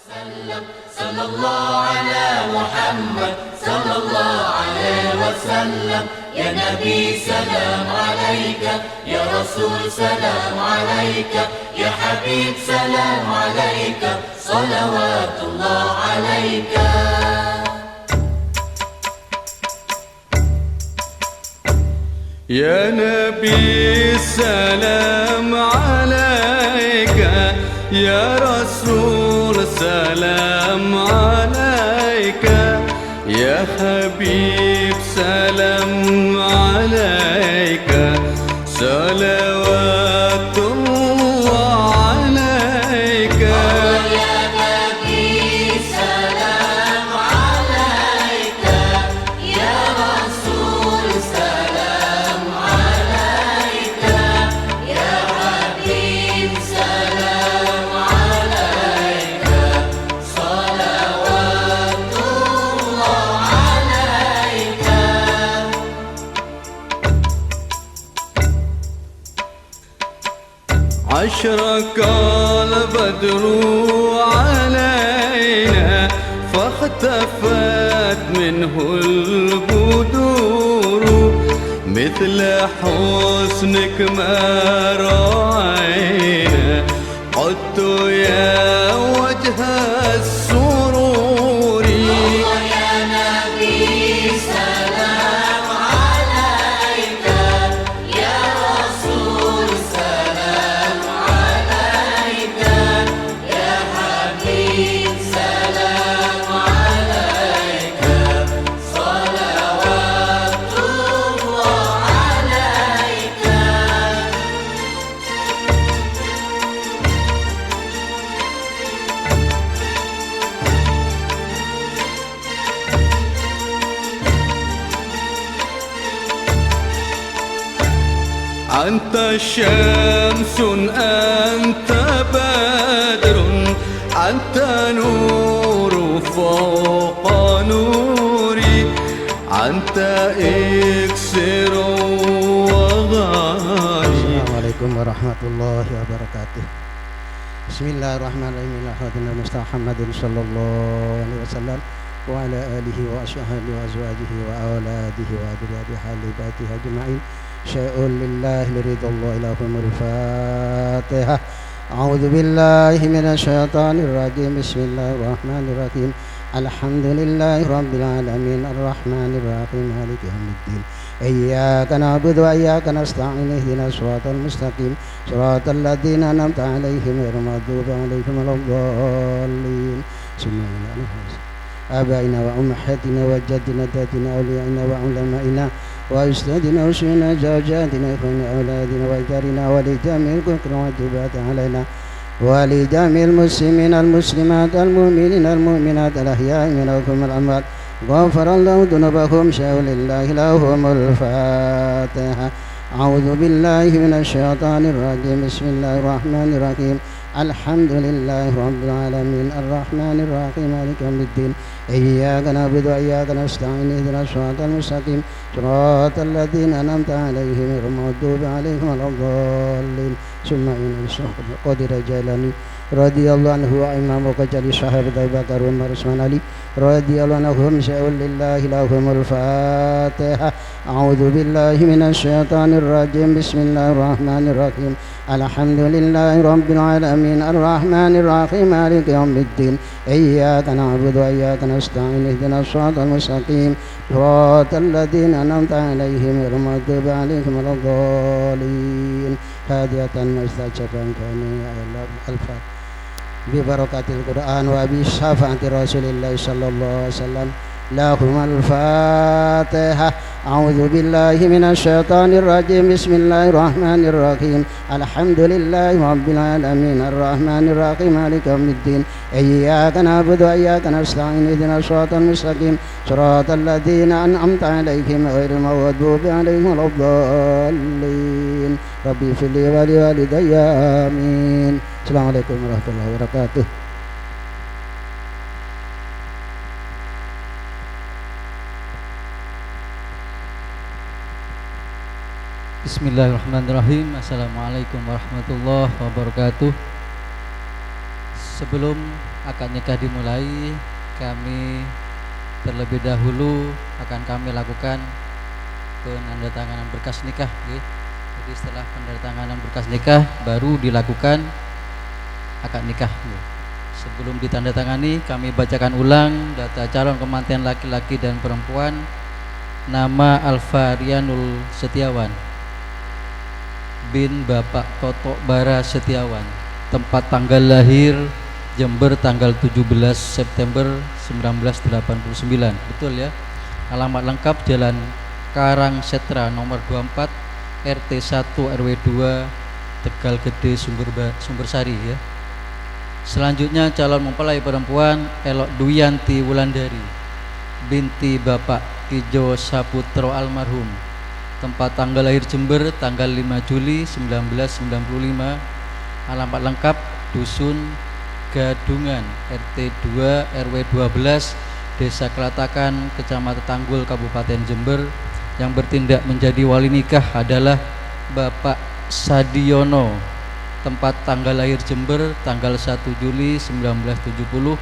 صلى الله على محمد صلى الله عليه وسلم. يا نبي سلام عليك، يا رسول سلام عليك، يا حبيب سلام عليك، صلوات الله عليك. يا نبي سلام عليك، يا رسول سلام عليك، يا حبيب سلام عليك، صلوات الله عليك. يا نبي سلام عليك، يا رسول سلام عليك، يا حبيب سلام عليك، صلوات الله عليك. أشرق البدر علينا فاختفت منه البدور، مثل حسنك ما رأينا قدت يا وجه السرور. يا نبي سلام عليك، يا رسول سلام عليك، يا حبيب سلام عليك، صلوات الله عليك. أنت شمس أنت بدر، أنت نور فوق نوري، أنت إكسر وغالي. Assalamualaikum warahmatullahi wabarakatuh. Bismillahirrahmanirrahim. Muhammadin sallallahu alaihi wasallam wa ala alihi wa ashabihi wa azwajihi wa auladihi wa dzurriyyatihi halibatihi ajma'in. Syai'un lillahi liridallahu ilahumul Fatihah. A'udzu billahi minasyaitonir rajim. Bismillahirrahmanirrahim. Alhamdulillahi rabbil alamin arrahmanir rahim maliki yaumiddin. Iyyaka na'budu wa iyyaka nasta'in ihdinas siratal mustaqim siratal ladzina an'amta 'alaihim ghairil maghdubi 'alaihim waladdallin. Abaina wa ummahatina wa jaddina tatina awliyaina wa ulama'ina wa ustadina wa syina zawjatina ikhwana auladina wa idarina wa li jami'il qurrat alaina wa li jami'il muslimin al muslimat al mu'minin al mu'minat al ahya'i minhum al amwat. Ghafarallahu dzunubahum syaulillahi lahumul Fatihah. A'udzu billahi minasyaitonir rajim. Bismillahirrahmanirrahim. Alhamdulillahi rabbil alamin arrahmanir rahim maliki yaumiddin. Iyyaka na'budu wa iyyaka nasta'in ihdinas siratal mustaqim siratal ladzina an'amta 'alaihim ghairil maghdubi 'alaihim waladdallin. Summa inna qadir jalani radhiyallahu anhu wa imamu qajali sahabat Abu Bakar wa Umar Usman Ali radhiyallahu anhum syai'un lillahi lahumul Fatihah. A'udzu billahi minasyaitonir rajim. Bismillahirrahmanirrahim. Alhamdulillahi rabbil alamin arrahmanir rahim maliki yaumiddin. Iyyaka na'budu wa iyyaka nasta'in ihdinas siratal mustaqim siratal ladzina an'amta 'alaihim ghairil maghdubi 'alaihim waladdallin. Hadiyatan mustajabatan kana al-Fatihah. Bi barakatil Qur'an wa bi syafaati Rasulillah sallallahu alaihi wasallam. Lahumul Fatihah. A'udzu billahi minasyaitonir rajim. Bismillahirrahmanirrahim. Alhamdulillahi rabbil alamin arrahmanir rahim maliki yaumiddin. Iyyaka na'budu wa iyyaka nasta'in ihdinas siratal mustaqim siratal ladzina an'amta 'alaihim ghairil maghdubi 'alaihim waladdallin. Rabbi fili wa li walidayya amin. Assalamualaikum warahmatullahi wabarakatuh. Bismillahirrahmanirrahim. Assalamualaikum warahmatullahi wabarakatuh. Sebelum akad nikah dimulai, kami terlebih dahulu akan kami lakukan penandatanganan berkas nikah. Jadi setelah penandatanganan berkas nikah baru dilakukan akad nikah. Sebelum ditandatangani, kami bacakan ulang data calon kemanten laki-laki dan perempuan. Nama Alfarianul Setiawan bin Bapak Toto Bara Setiawan. Tempat tanggal lahir Jember tanggal 17 September 1989. Betul ya? Alamat lengkap Jalan Karang Setra nomor 24 RT 1 RW 2 Tegal Gede Sumbersari ya. Selanjutnya calon mempelai perempuan Elok Duyanti Wulandari binti Bapak Kijo Saputro almarhum. Tempat tanggal lahir Jember tanggal 5 Juli 1995. Alamat lengkap Dusun Gadungan RT 2 RW 12 Desa Kelatakan Kecamatan Tanggul Kabupaten Jember. Yang bertindak menjadi wali nikah adalah Bapak Sadiono. Tempat tanggal lahir Jember tanggal 1 Juli 1970.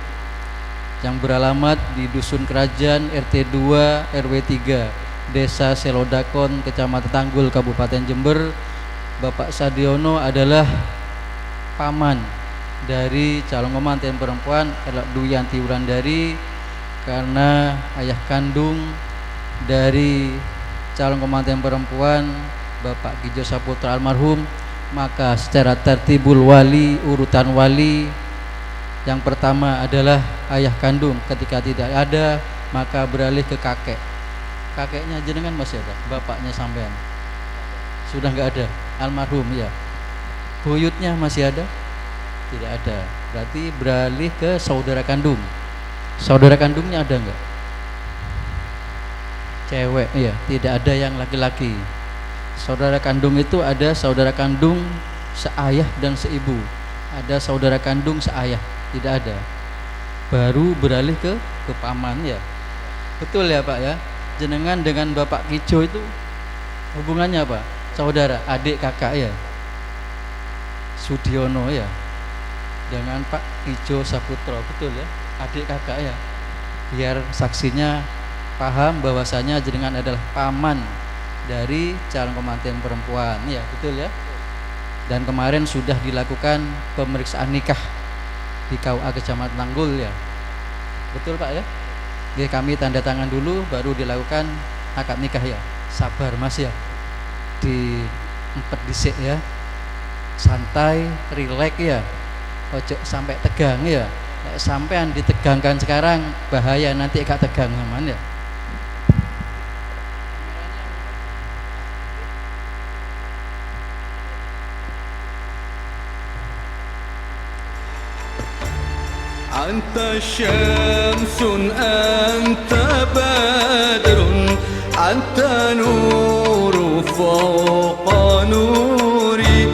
Yang beralamat di Dusun Kerajaan RT 2 RW 3 Desa Selodakon Kecamatan Tanggul Kabupaten Jember. Bapak Sadiono adalah paman dari calon pengantin perempuan Elok Duyanti Wulandari, karena ayah kandung dari calon pengantin perempuan Bapak Kijo Saputra almarhum, maka secara tertibul wali, urutan wali yang pertama adalah ayah kandung. Ketika tidak ada, maka beralih ke kakek. Kakeknya jenengan masih ada, bapaknya sampean sudah nggak ada, almarhum ya. Buyutnya masih ada? Tidak ada. Berarti beralih ke saudara kandung. Saudara kandungnya ada enggak? Cewek ya, tidak ada yang laki-laki. Saudara kandung itu ada saudara kandung seayah dan seibu. Ada saudara kandung seayah, tidak ada. Baru beralih ke paman ya. Betul ya Pak ya? Jenengan dengan Bapak Kijo itu hubungannya apa? Saudara, adik kakak ya. Sudiono ya. Dengan Pak Kijo Saputro, betul ya, adik kakak ya, biar saksinya paham bahwasanya jenengan adalah paman dari calon pengantin perempuan ya, betul ya. Dan kemarin sudah dilakukan pemeriksaan nikah di KUA Kecamatan Tanggul ya, betul Pak ya. Oke, kami tanda tangan dulu baru dilakukan akad nikah ya. Sabar Mas ya, di empat disik ya, santai, rileks ya. Ojo sampai tegang ya. Sampean ditegangkan sekarang bahaya, nanti gak tegang aman ya. Anta syamsun anta badrun anta nuru fawqa nuri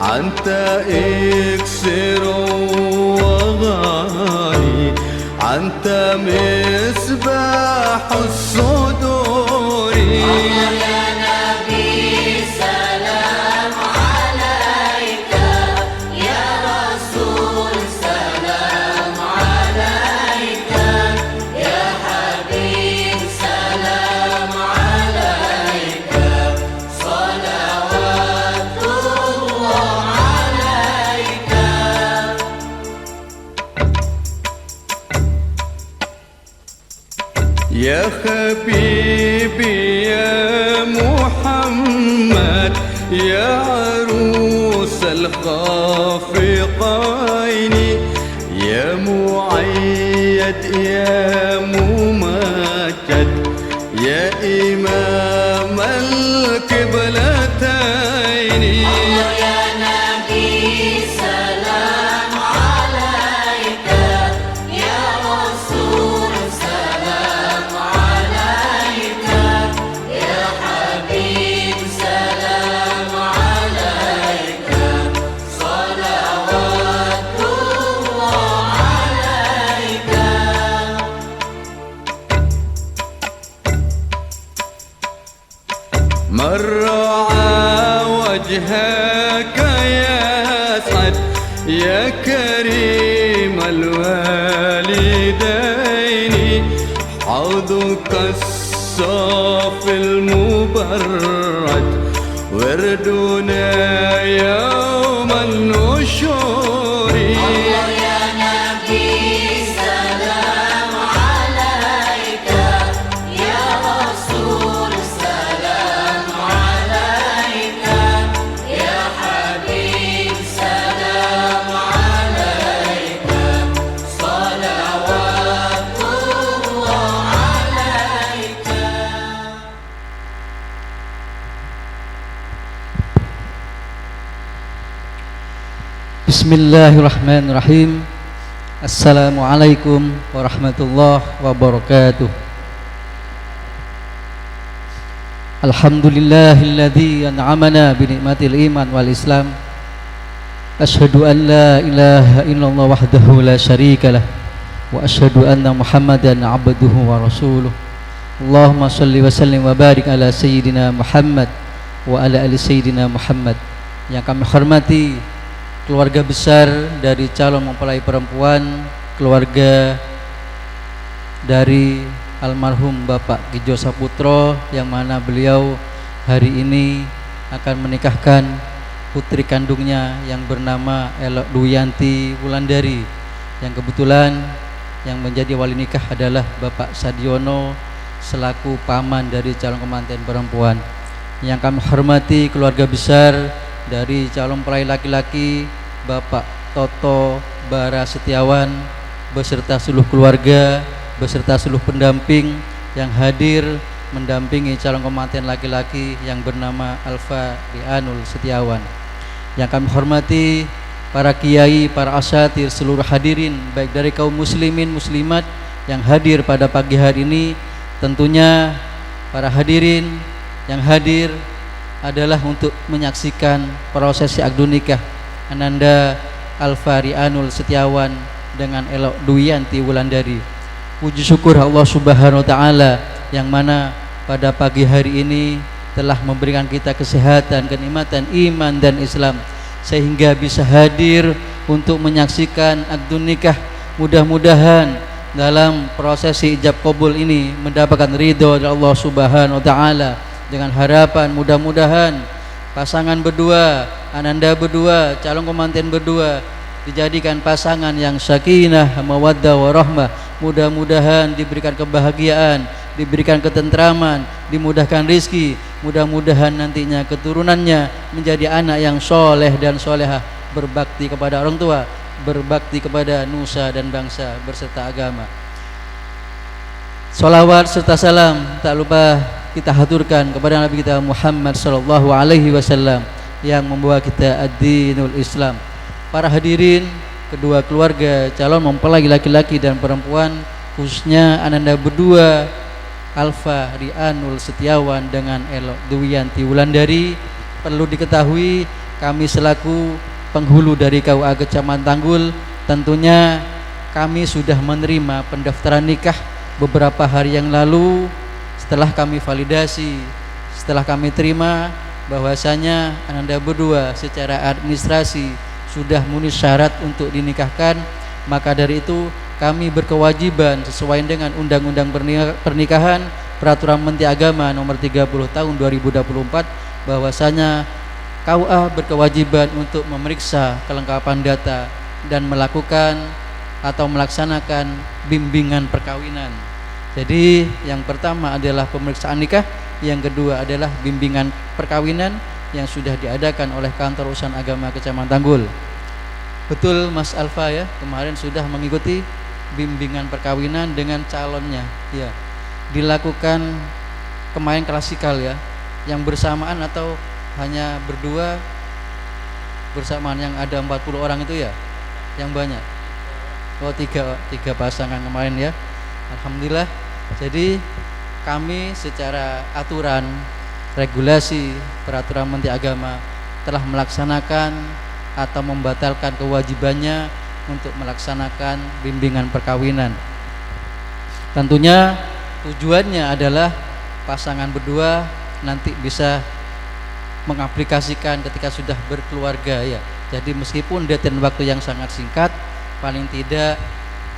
anta iksiru wa ghani anta misbahus suduri. Ya Nabi salam alaika, ya Rasul salam alaika, ya Habib salam alaika, salawatullah alaika. Ya Habibi ya Muhammad ya arus al-khafiqaini ya mu'ayyad ya mumajjad ya imam al-qiblataini. Ya Nabi salam alaika, ya Rasul salam alaika, ya Habib salam alaika, salawatullah alaika. من رعى والدين حوضك الصافي المبرد وردنا يوم النشور الله يا نبي سلام عليك يا رسول سلام عليك يا حبيب سلام عليك صلوات الله عليك. Bismillahirrahmanirrahim. Assalamualaikum warahmatullahi wabarakatuh. Alhamdulillahilladzi an'amana bi ni'matil iman wal islam. Asyhadu an la ilaha illallah wahdahu la syarikalah wa asyhadu anna Muhammadan abduhu wa rasuluh. Allahumma shalli wa sallim wa barik ala sayyidina Muhammad wa ala ali sayyidina Muhammad. Yang kami hormati keluarga besar dari calon mempelai perempuan, keluarga dari almarhum Bapak Gijo Saputro, yang mana beliau hari ini akan menikahkan putri kandungnya yang bernama Elok Duyanti Wulandari, yang kebetulan yang menjadi wali nikah adalah Bapak Sadiono selaku paman dari calon kemanten perempuan. Yang kami hormati keluarga besar dari calon mempelai laki-laki Bapak Toto Bara Setiawan beserta seluruh keluarga, beserta seluruh pendamping yang hadir mendampingi calon kemanten laki-laki yang bernama Alfa Rianul Setiawan. Yang kami hormati para kiai, para asatir, seluruh hadirin baik dari kaum muslimin muslimat yang hadir pada pagi hari ini. Tentunya para hadirin yang hadir adalah untuk menyaksikan prosesi akad nikah Ananda Alfa Rianul Setiawan dengan Elok Duyanti Wulandari. Puji syukur Allah Subhanahu wa taala yang mana pada pagi hari ini telah memberikan kita kesehatan, kenikmatan iman dan Islam sehingga bisa hadir untuk menyaksikan akad nikah. Mudah-mudahan dalam prosesi ijab qabul ini mendapatkan ridho dari Allah Subhanahu wa taala, dengan harapan mudah-mudahan pasangan berdua, ananda berdua, calon kemanten berdua dijadikan pasangan yang sakinah, mawaddah, warahmah. Mudah-mudahan diberikan kebahagiaan, diberikan ketentraman, dimudahkan rizki. Mudah-mudahan nantinya keturunannya menjadi anak yang soleh dan solehah, berbakti kepada orang tua, berbakti kepada nusa dan bangsa berserta agama. Salawat serta salam tak lupa kita haturkan kepada Nabi kita Muhammad sallallahu alaihi wasallam yang membawa kita ad-dinul Islam. Para hadirin, kedua keluarga calon mempelai laki-laki dan perempuan, khususnya ananda berdua Alfa Rianul Setiawan dengan Elok Duyanti Wulandari, perlu diketahui kami selaku penghulu dari KUA Kecamatan Tanggul tentunya kami sudah menerima pendaftaran nikah beberapa hari yang lalu. Setelah kami validasi, setelah kami terima bahwasanya ananda berdua secara administrasi sudah memenuhi syarat untuk dinikahkan, maka dari itu kami berkewajiban sesuai dengan Undang-Undang Pernikahan Peraturan Menteri Agama Nomor 30 Tahun 2024 bahwasanya KUA berkewajiban untuk memeriksa kelengkapan data dan melakukan atau melaksanakan bimbingan perkawinan. Jadi yang pertama adalah pemeriksaan nikah, yang kedua adalah bimbingan perkawinan yang sudah diadakan oleh Kantor Urusan Agama Kecamatan Tanggul. Betul Mas Alfa ya, kemarin sudah mengikuti bimbingan perkawinan dengan calonnya ya. Dilakukan kemarin klasikal ya, yang bersamaan atau hanya berdua bersamaan, yang ada 40 orang itu ya, yang banyak. Oh tiga pasangan kemarin ya. Alhamdulillah. Jadi kami secara aturan, regulasi, peraturan Menteri Agama telah melaksanakan atau membatalkan kewajibannya untuk melaksanakan bimbingan perkawinan. Tentunya tujuannya adalah pasangan berdua nanti bisa mengaplikasikan ketika sudah berkeluarga ya. Jadi meskipun deadline waktu yang sangat singkat, paling tidak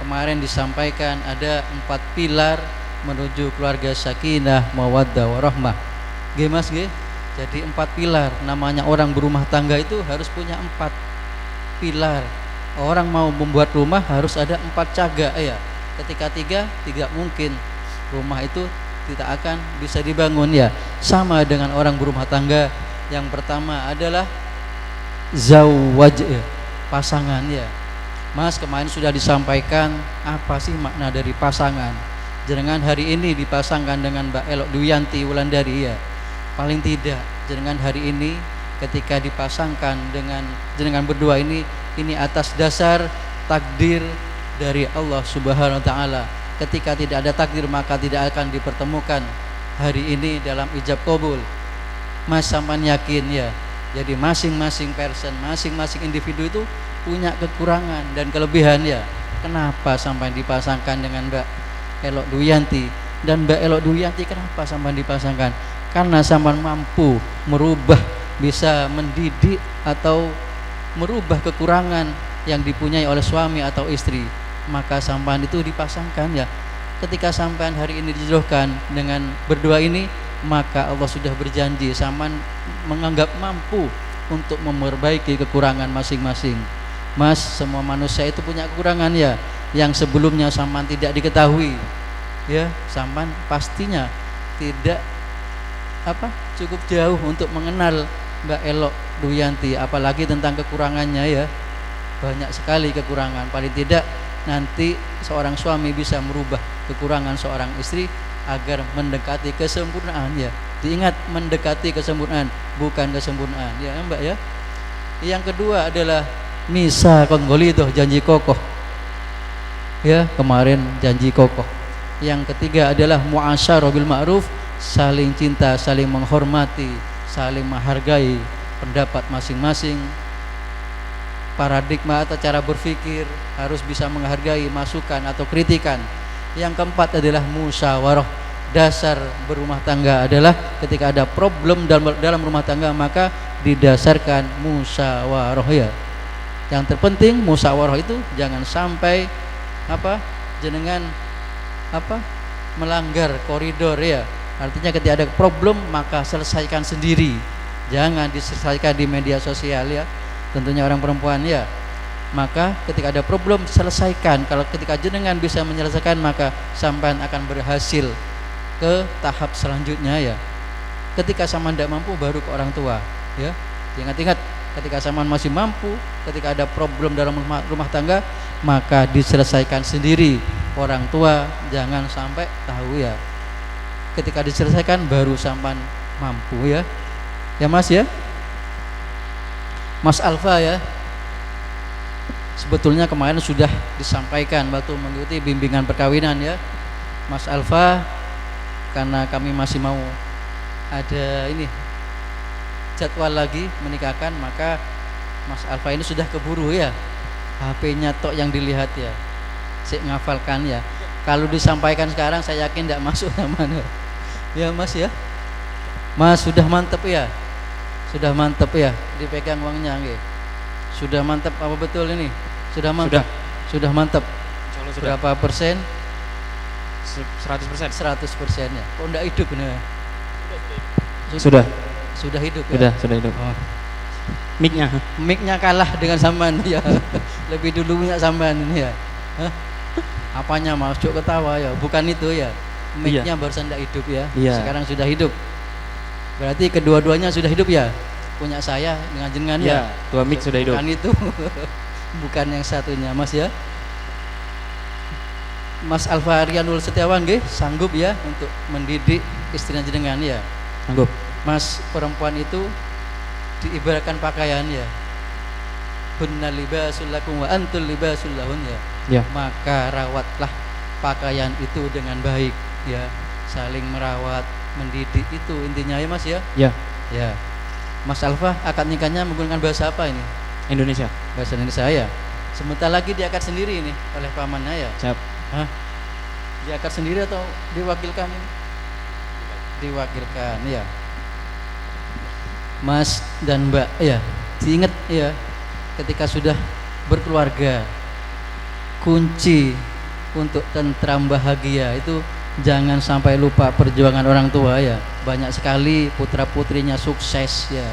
kemarin disampaikan ada 4 pilar menuju keluarga sakinah, mawaddah, warahmah. Nggih Mas nggih. Jadi 4 pilar. Namanya orang berumah tangga itu harus punya 4 pilar. Orang mau membuat rumah harus ada 4 cagak ya. Ketika 3 tidak mungkin rumah itu tidak akan bisa dibangun ya. Sama dengan orang berumah tangga. Yang pertama adalah zawaj ya, pasangan ya. Mas kemarin sudah disampaikan apa sih makna dari pasangan. Jenengan hari ini dipasangkan dengan Mbak Elok Duyanti Wulandari ya. Paling tidak jenengan hari ini ketika dipasangkan dengan jenengan berdua ini atas dasar takdir dari Allah Subhanahu wa taala. Ketika tidak ada takdir maka tidak akan dipertemukan hari ini dalam ijab qabul. Mas sampean yakin ya. Jadi masing-masing person, masing-masing individu itu punya kekurangan dan kelebihan ya. Kenapa sampai dipasangkan dengan Mbak Elok Duyanti? Dan Mbak Elok Duyanti kenapa sampai dipasangkan? Karena sampean mampu merubah, bisa mendidik atau merubah kekurangan yang dipunyai oleh suami atau istri, maka sampean itu dipasangkan ya. Ketika sampean hari ini dijodohkan dengan berdua ini, maka Allah sudah berjanji sampean menganggap mampu untuk memperbaiki kekurangan masing-masing. Mas, semua manusia itu punya kekurangan ya, yang sebelumnya sampean tidak diketahui ya. Sampean pastinya tidak cukup jauh untuk mengenal Mbak Elok Duyanti, apalagi tentang kekurangannya ya. Banyak sekali kekurangan. Paling tidak nanti seorang suami bisa merubah kekurangan seorang istri agar mendekati kesempurnaan ya. Diingat, mendekati kesempurnaan, bukan kesempurnaan ya Mbak ya. Yang kedua adalah misa konggolidoh, janji kokoh ya, kemarin janji kokoh. Yang ketiga adalah muasyarah bil ma'ruf, saling cinta, saling menghormati, saling menghargai pendapat masing-masing, paradigma atau cara berpikir, harus bisa menghargai masukan atau kritikan. Yang keempat adalah musyawarah. Dasar berumah tangga adalah ketika ada problem dalam rumah tangga maka didasarkan musyawarah ya. Yang terpenting musyawarah itu jangan sampai jenengan melanggar koridor ya. Artinya ketika ada problem maka selesaikan sendiri, jangan diselesaikan di media sosial ya. Tentunya orang perempuan ya. Maka ketika ada problem selesaikan. Kalau ketika jenengan bisa menyelesaikan maka sampean akan berhasil ke tahap selanjutnya ya. Ketika sampean tidak mampu baru ke orang tua ya. Ingat-ingat, ketika sampean masih mampu, ketika ada problem dalam rumah tangga maka diselesaikan sendiri. Orang tua jangan sampai tahu ya. Ketika diselesaikan baru sampean mampu ya. Ya Mas ya. Mas Alfa ya. Sebetulnya kemarin sudah disampaikan waktu mengikuti bimbingan perkawinan ya. Mas Alfa, karena kami masih mau ada jadwal lagi menikahkan, maka Mas Alfa ini sudah keburu ya. HP-nya tok yang dilihat ya. Saya ngafalkan ya. Kalau disampaikan sekarang saya yakin tidak masuk namanya. Ya Mas ya. Mas sudah mantep ya. Sudah mantep ya. Dipegang uangnya nggih. Sudah mantep apa betul ini? Sudah mantep. Sudah mantep. Berapa persen? 100%. 100% ya. Kok enggak hidup ini? Sudah hidup ya. Sudah hidup. Oh. Mic-nya kalah dengan sampean ya. Lebih dulu punya sampean ini ya. Hah? Apanya Mas? Cuk ketawa ya. Bukan itu ya. Mic-nya barusan enggak hidup ya. Iya. Sekarang sudah hidup. Berarti kedua-duanya sudah hidup ya. Punya saya dengan jenengan ya. Dua mic sudah hidup. Bukan itu. Bukan yang satunya Mas ya. Mas Alfa Rianul Setiawan nggih sanggup ya untuk mendidik istrinya jenengan ya. Sanggup. Mas, perempuan itu diibaratkan pakaian ya. Hunna libasul lakum wa antul libasul lahun ya. Ya. Maka rawatlah pakaian itu dengan baik ya. Saling merawat, mendidik itu intinya ya Mas ya. Ya. Ya. Mas Alfa akad nikahnya menggunakan bahasa apa ini? Indonesia. Bahasa Indonesia ya. Sebentar lagi diakad sendiri ini oleh pamannya ya. Siap. Hah? Diakad sendiri atau diwakilkan ini? Diwakilkan ya. Mas dan Mbak ya, diingat ya, ketika sudah berkeluarga, kunci untuk tentram bahagia itu jangan sampai lupa perjuangan orang tua ya. Banyak sekali putra-putrinya sukses ya,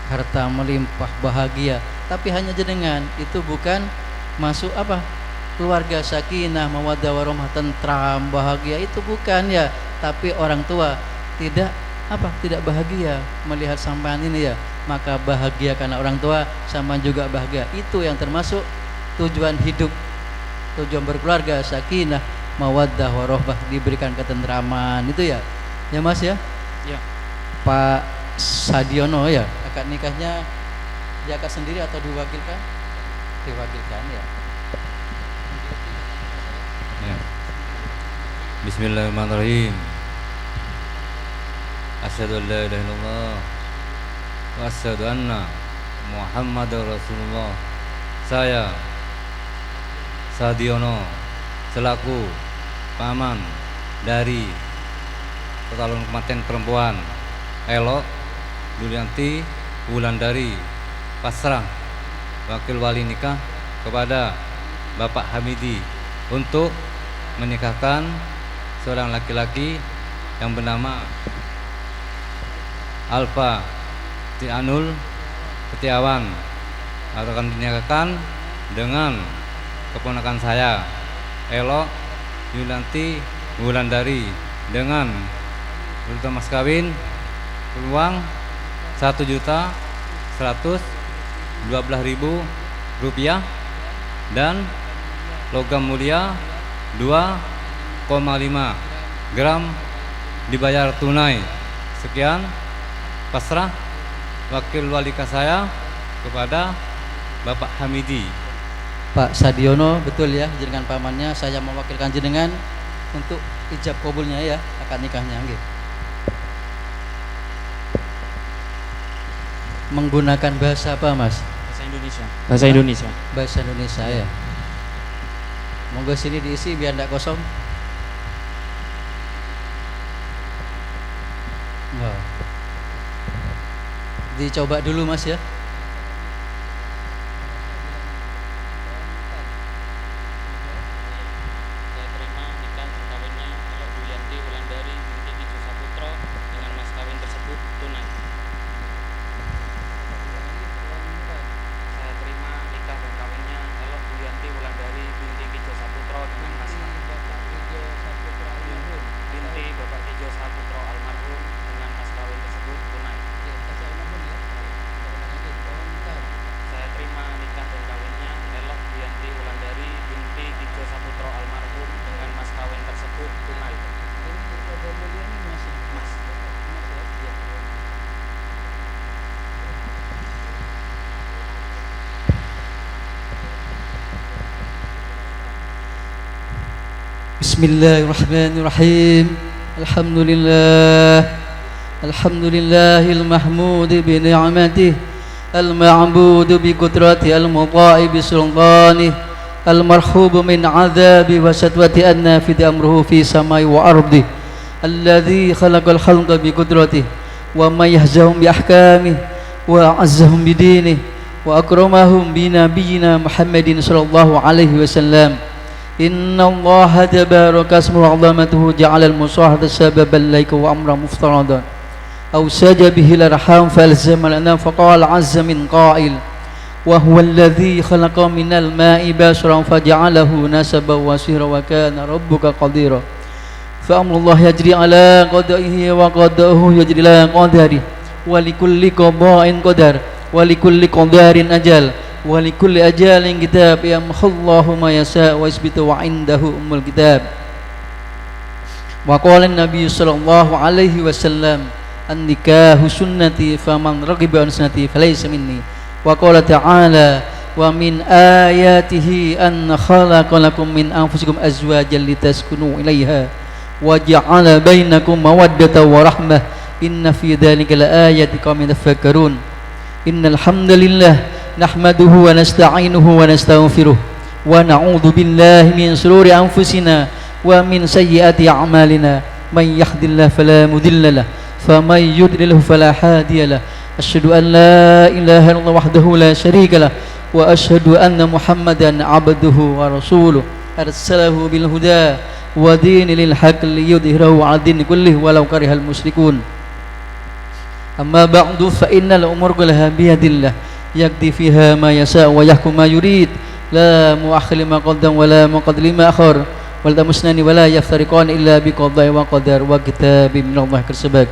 harta melimpah bahagia, tapi hanya jenengan itu bukan masuk apa? Keluarga sakinah, mawaddah warahmah, tentram, bahagia itu bukan ya. Tapi orang tua tidak apa? Tidak bahagia melihat sampean ini ya. Maka bahagia karena orang tua, sama juga bahagia. Itu yang termasuk tujuan hidup, tujuan berkeluarga, sakinah, mawaddah warahmah, diberikan ketentraman itu ya. Ya Mas ya? Ya. Pak Sadiono ya, akad nikahnya diakad sendiri atau diwakilkan? Diwakilkan ya. Ya. Bismillahirrahmanirrahim. Asyhadu an la ilaha illallah wa asyhadu anna Muhammadar Rasulullah. Saya Sadiono selaku paman dari calon pengantin perempuan Elo Yulianti Wulandari pasrah wakil wali nikah kepada Bapak Hamidi untuk menikahkan seorang laki-laki yang bernama Alfa Tianul Setiawan, akan dinikahkan dengan keponakan saya Elo Yulianti Wulandari dengan berita mas kawin uang Rp1.112.000 dan logam mulia 2,5 gram dibayar tunai. Sekian, pasrah wakil walika saya kepada Bapak Hamidi. Pak Sadiono, betul ya, jenengan pamannya, saya mewakilkan jenengan untuk ijab kabulnya ya, akad nikahnya nggih. Menggunakan bahasa apa Mas? Bahasa Indonesia. Bahasa Indonesia. Bahasa Indonesia ya. Monggo sini diisi biar tidak kosong. Nah. Dicoba dulu Mas ya. Saya terima nikah kawinnya Elo Yulianti Wulandari binti Kijo Saputro dengan mas kawin tersebut tunai. Saya terima nikah dan kawinnya Elo Yulianti Wulandari binti Kijo Saputro dengan mas binti Bapak Kijo Saputro almarhum dengan mas kawin tersebut tunai. Saya terima nikah dan kawinnya Elo Yulianti Wulandari binti Kijo Saputro almarhum dengan mas kawin tersebut tunai. Mas. Bismillahirrahmanirrahim. Alhamdulillah. Alhamdulillahil mahmud bi ni'matih, al-ma'bud bi qudrati, al-muta'i bi sultani, al-marhub min 'adzabi wa satwati an-nafid amruhu fi samai wa ardi, alladhi khalaqal khalqa bi qudratihi wa may yahzahum bi ahkamihi wa 'azzahum bi dinihi wa akramahum bi nabiyyina Muhammadin sallallahu alaihi wasallam. Inna Allah tabaraka ismuhu 'azamatuhu ja'ala al-musahhata sababan laika wa amra muftaradan aw saja bihi al-arham falzama lana faqala 'azza min qa'il wa huwa alladhi khalaqa minal ma'i basharan faja'alahu nasaban wa sihra wa kana rabbuka qadira fa amrullah yajri ala qada'ihi wa qada'uhu yajri ala qadari wa likulli qada'in qadar wa likulli qadarin ajal wa likulli ajalin kitab yamhullahu ma yasha wa yasbitu wa indahu ummul kitab. Wa qala an-nabiy sallallahu alaihi wasallam an-nikahu sunnati faman raghiba an sunnati falaysa minni. Wa qala ta'ala wa min ayatihi an khalaqa lakum min anfusikum azwajan litaskunu ilaiha wa ja'ala bainakum mawaddatan wa rahmah inna fi dhalika laayatin liqaumin yatafakkarun. Innal hamdalillah nahmaduhu wa nasta'inuhu wa nastaghfiruh wa na'udzu billahi min shururi anfusina wa min sayyiati a'malina may yahdihillahu fala mudilla lahu wa may yudlilhu fala hadiya lahu asyhadu an la ilaha illallah wahdahu la syarika lahu وأشهد أن محمدا عبده ورسوله أرسله بالهدى ودين للحق ليظهره على الدين كله ولو كره المشركون أما بعد فإن الأمور كلها بيد الله يقضي فيها ما يشاء ويحكم ما يريد لا مؤخر لما قدم ولا مقدم لما أخر ولا مسنان ولا يفترقان إلا بقضاء وقدر وكتاب من الله كالسبق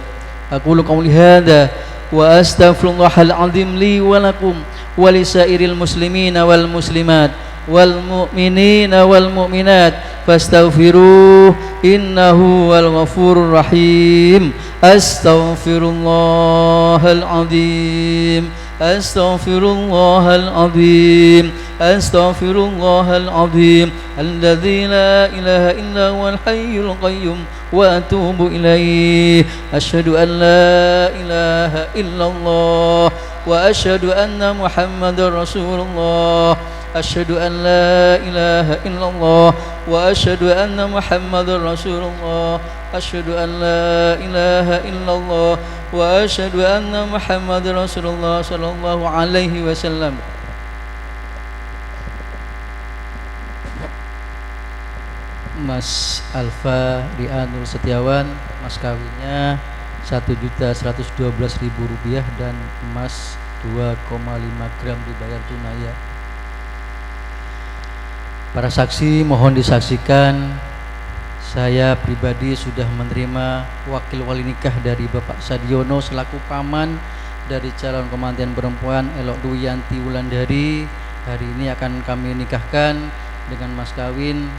أقول قولي هذا وأستغفر الله العظيم لي ولكم ولسائر المسلمين والمسلمات والمؤمنين والمؤمنات فاستغفروه إنه هو الغفور الرحيم أستغفر الله العظيم أستغفر الله العظيم أستغفر الله العظيم الذي لا إله إلا هو الحي القيوم وأتوب إليه أشهد أن لا إله إلا الله وأشهد أن محمد رسول الله أشهد أن لا إله إلا الله وأشهد أن محمد رسول الله أشهد أن لا إله إلا الله وأشهد أن محمد رسول الله صلى الله عليه وسلم. Mas Alfa Rianul Setiawan, mas kawinnya Rp1.112.000 dan emas 2,5 gram dibayar tunai ya. Para saksi mohon disaksikan, saya pribadi sudah menerima wakil wali nikah dari Bapak Sadiono selaku paman dari calon komandan perempuan Elok Duyanti Wulandari. Hari ini akan kami nikahkan dengan mas kawin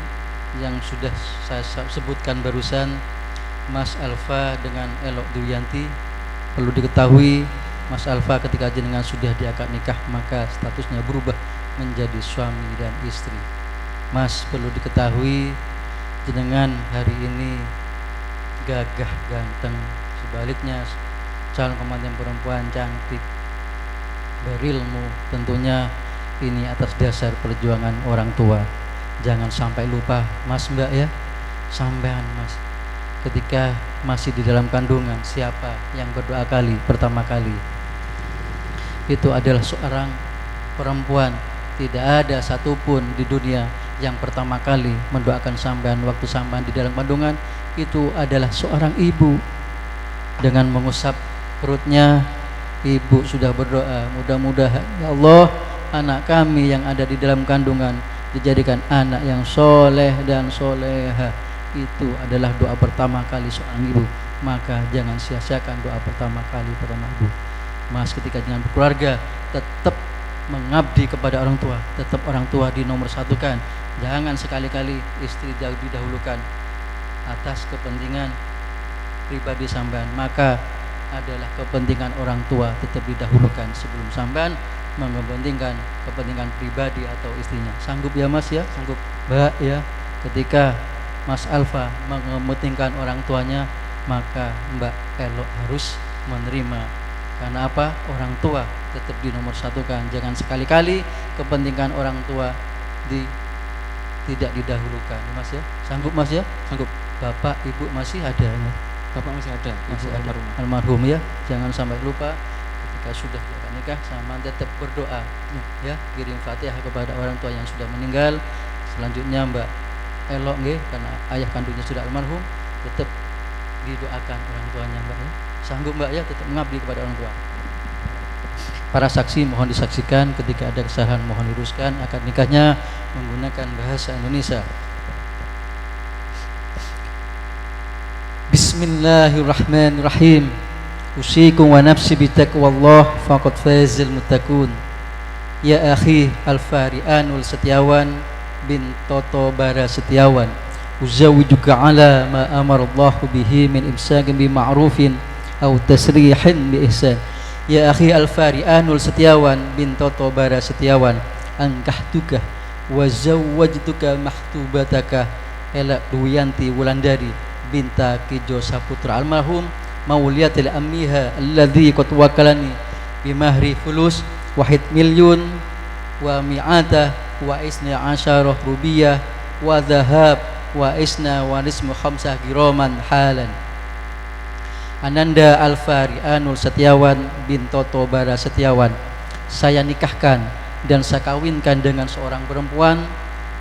yang sudah saya sebutkan barusan, Mas Alfa dengan Elok Duyanti. Perlu diketahui, Mas Alfa ketika jenengan sudah diakad nikah maka statusnya berubah menjadi suami dan istri. Mas perlu diketahui, jenengan hari ini gagah ganteng, sebaliknya calon komandan perempuan cantik berilmu. Tentunya ini atas dasar perjuangan orang tua. Jangan sampai lupa mas mbak ya, sampean mas ketika masih di dalam kandungan siapa yang berdoa pertama kali? Itu adalah seorang perempuan. Tidak ada satupun di dunia yang pertama kali mendoakan sampean waktu sampean di dalam kandungan. Itu adalah seorang ibu. Dengan mengusap perutnya, ibu sudah berdoa, mudah-mudahan ya Allah anak kami yang ada di dalam kandungan dijadikan anak yang soleh dan soleha. Itu adalah doa pertama kali seorang ibu. Maka jangan sia-siakan doa pertama kali pertama ibu. Mas ketika jangan berkeluarga tetap mengabdi kepada orang tua, tetap orang tua dinomorsatukan. Jangan sekali-kali istri didahulukan atas kepentingan pribadi sampean. Maka adalah kepentingan orang tua tetap didahulukan sebelum sampean mengepentingkan kepentingan pribadi atau istrinya. Sanggup ya mas ya, sanggup mbak ya. Ketika Mas Alfa mengepentingkan orang tuanya, maka Mbak Elok harus menerima. Karena apa? Orang tua tetap dinomorsatukan. Jangan sekali-kali kepentingan orang tua tidak didahulukan. Mas ya, sanggup mas ya, sanggup. Bapak ibu masih ada ya? Bapak masih ada, masih ada. Almarhum ya. Jangan sampai lupa ketika sudah nikah sama tetap berdoa ya, kirim Fatihah kepada orang tua yang sudah meninggal. Selanjutnya Mbak Elok nggih, karena ayah kandungnya sudah almarhum, tetap didoakan orang tuanya Mbak ya. Sanggup Mbak ya, tetap mengabdi kepada orang tua. Para saksi mohon disaksikan, ketika ada kesalahan mohon diluruskan. Akad nikahnya menggunakan bahasa Indonesia. Bismillahirrahmanirrahim. Usikum wa nafsi bitaqwallah faqad fazal muttaqun. Ya akhi Alfa Rianul Setiawan bin Toto Bara Setiawan, uzawijuka ala ma amarallahu bihi min imsakin bi ma'rufin aw tasrihin bi ihsan. Ya akhi Alfa Rianul Setiawan bin Toto Bara Setiawan, angkahtuka wa zawwajtuka mahtubataka Elok Duyanti Wulandari binta Kijo Saputra almarhum mauliyatil ammiha alladhi qad wakalani bimahri fulus wahid milyun wa mi'ata wa isna asyarah rubiyah wa dhahab wa isna wa nismu khamsah giroman halan. Ananda Alfa Rianul Setiawan bin Toto Bara Setiawan, saya nikahkan dan saya kawinkan dengan seorang perempuan,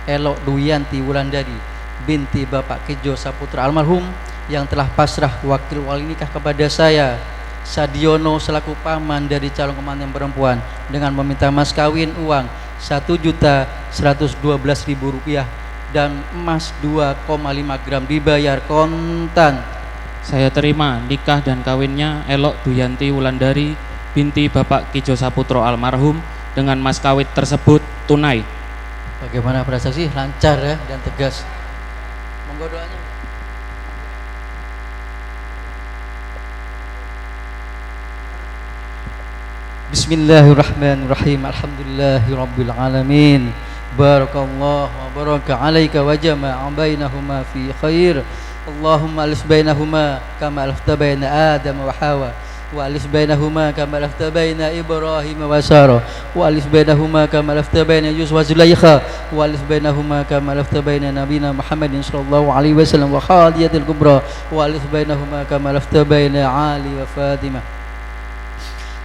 Elok Duyanti Wulandari binti Bapak Kijo Saputra almarhum, yang telah pasrah wakil wali nikah kepada saya Sadiono selaku paman dari calon pengantin perempuan dengan meminta mas kawin uang Rp1.112.000 dan emas 2,5 gram dibayar kontan. Saya terima nikah dan kawinnya Elok Duyanti Wulandari binti Bapak Kijo Saputro almarhum dengan mas kawin tersebut tunai. Bagaimana para saksi? Lancar ya dan tegas. Monggo doanya. Bismillahirrahmanirrahim. Alhamdulillahirabbil alamin. Barakallahu wa baraka alaika wa jama'a bainahuma fi khair. Allahumma alif bainahuma kama alafta baina Adam wa Hawa wa alif bainahuma kama alafta baina Ibrahim wa Sarah wa alif bainahuma kama alafta baina Yusuf wa Zulaikha wa alif bainahuma kama alafta baina nabiyina Muhammadin sallallahu alaihi wasallam wa Khadijatul Kubra wa alif bainahuma kama alafta baina Ali wa Fatimah.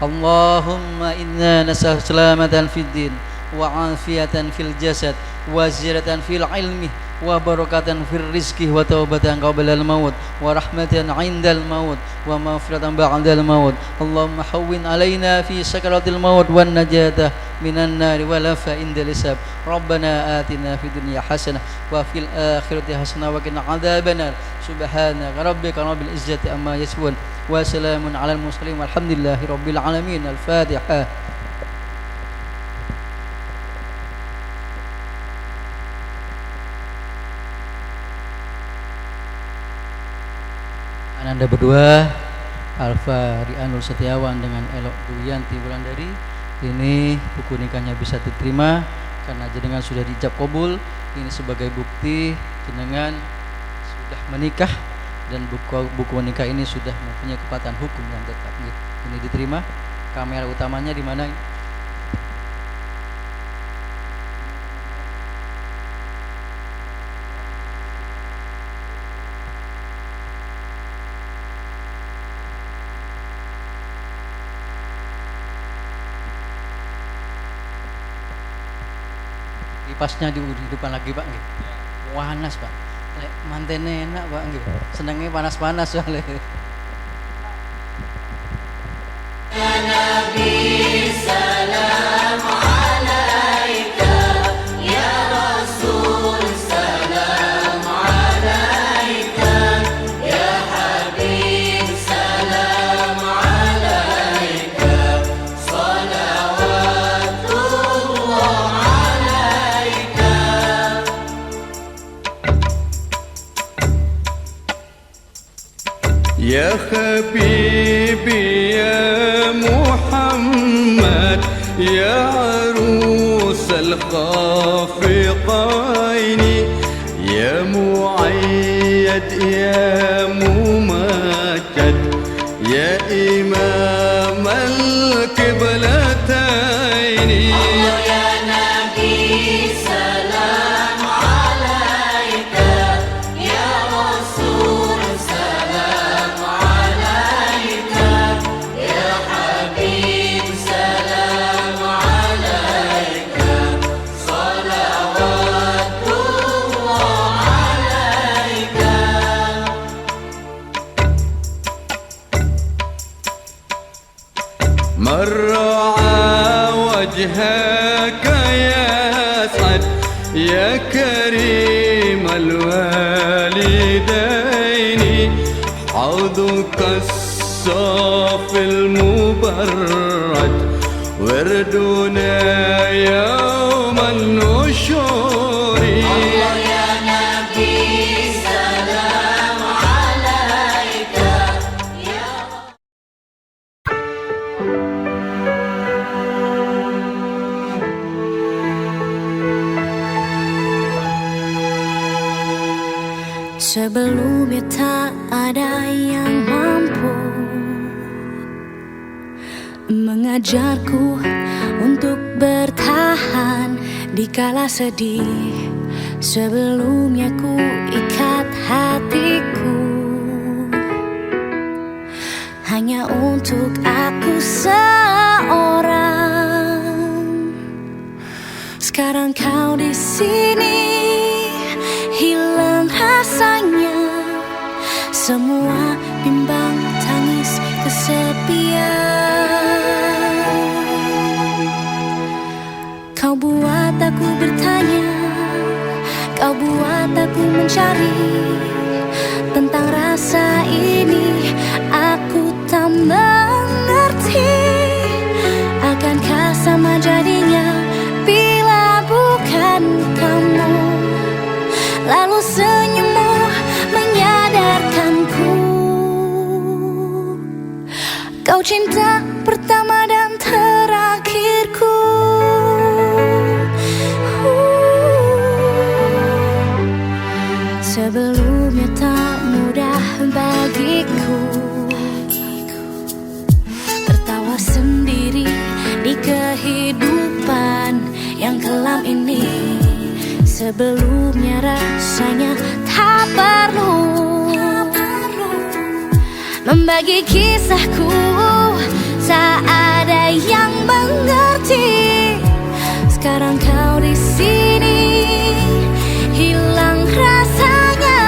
Allahumma inna nas'aluka salamatan fid din wa afiyatan fil jasad wa ziyadatan fil ilmi wa barakatan fil rizqi wa taubatan qabla al maut wa rahmatan 'indal maut wa maghfiratan ba'dal maut. Allahumma hawwin alaina fi sakaratil maut wan najata minan nari wa lafa indal hisab. Rabbana atina fid dunya hasanah wa fil akhirati hasanah wa qina adzabannar. Subhanaka rabbika rabbil izzati amma yasifun wa salamun alal mursalin walhamdulillahi rabbil alamin. Al-Fatihah. Anda berdua Alfa Rianul Setiawan dengan Elok Duyanti Wulandari, ini buku nikahnya bisa diterima karena jenengan sudah diijab kabul. Ini sebagai bukti jenengan sudah menikah dan buku nikah ini sudah mempunyai kekuatan hukum yang tetap. Ini diterima. Kamera utamanya di mana? Kipasnya di depan lagi Pak nggih. Panas Pak. Lek mantene enak Pak nggih. Senenge panas-panas soalnya. Ya Nabi salam alaika, ya Rasul salam alaika, ya Habib salam alaika, salawatullah alaika. Ya Habibi ya Muhammad ya arus al-khafiqain ya muayyad ya mumajjad ya imam al-qiblatain. Allah ya Nabi salam alaika, ya Rasul salam alaika, ya Habib salam alaika, salawatullah alaika. من رعى وجهك يسعد يا كريم الوالدين حوضك الصافي المبرد وردنا يوم النشور. Allah ya Nabi salam alaika, ya Sebelumnya tak ada yang mampu mengajarku untuk bertahan di kala sedih. Sebelumnya ku ikat hatiku hanya untuk aku seorang. Sekarang kau di sini, hilang rasanya. Semua bimbang tangis kesepian. Kau buat aku bertanya, kau buat aku mencari tentang rasa ini. Aku tak mengerti, akankah sama jadinya bila bukan kamu. Lalu senyummu menyadarkanku, kau cinta pertama dan terakhirku. Sebelumnya tak mudah bagiku tertawa sendiri di kehidupan yang kelam ini. Sebelumnya rasanya tak perlu membagi kisahku, tak ada yang mengerti. Sekarang kau di sini, hilang rasanya.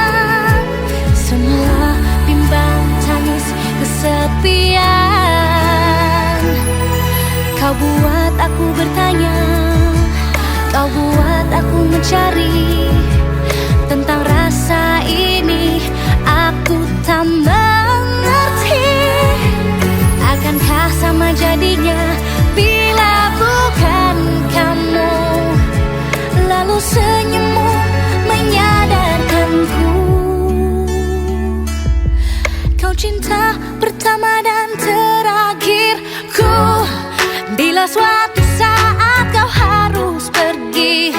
Semua bimbang tangis kesepian. Kau buat aku bertanya, kau buat aku mencari tentang rasa ini. Aku tak mengerti, akankah sama jadinya bila bukan kamu. Lalu senyummu menyadarkanku, kau cinta pertama dan terakhirku. Bila suatu saat kau harus pergi,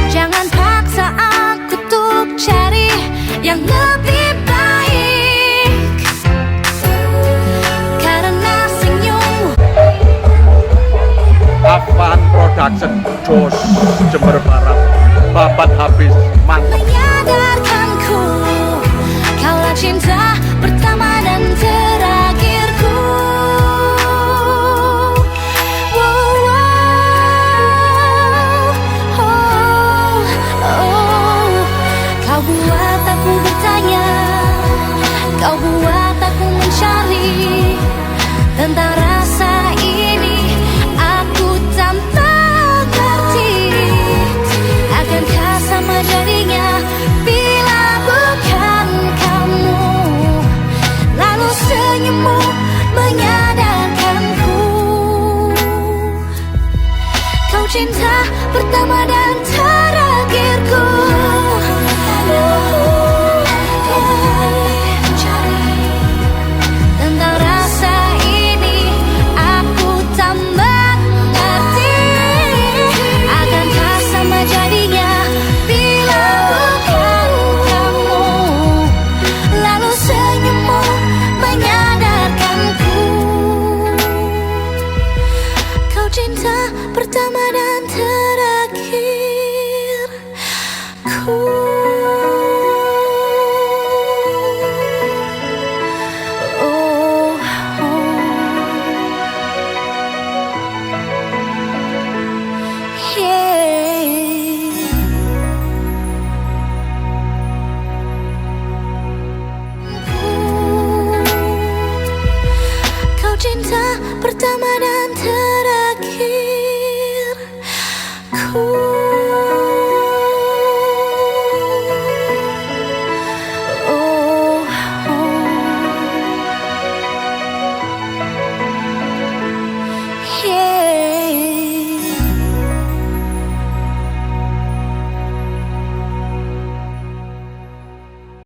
jangan paksa aku untuk cari yang lebih baik. Karena senyum Afan Production, Jos Jember Barat, babat habis mantep. menyadarkanku, kaulah cinta pertama dan terakhirku. Wow, wow, oh, oh. Kau buat aku bertanya, kau buat aku mencari tentang rasa ini. Aku tak mengerti, akankah sama jadinya bila bukan kamu. Lalu senyummu menyadarkanku, kau cinta pertama dan terakhirku. Tentang rasa ini aku tak mengerti, akankah sama jadinya bila bukan kamu. Lalu senyummu menyadarkanku, kau cinta pertama dan terakhirku. Oh, oh. Kau cinta pertama dan terakhirku. Oh, oh. Yeah.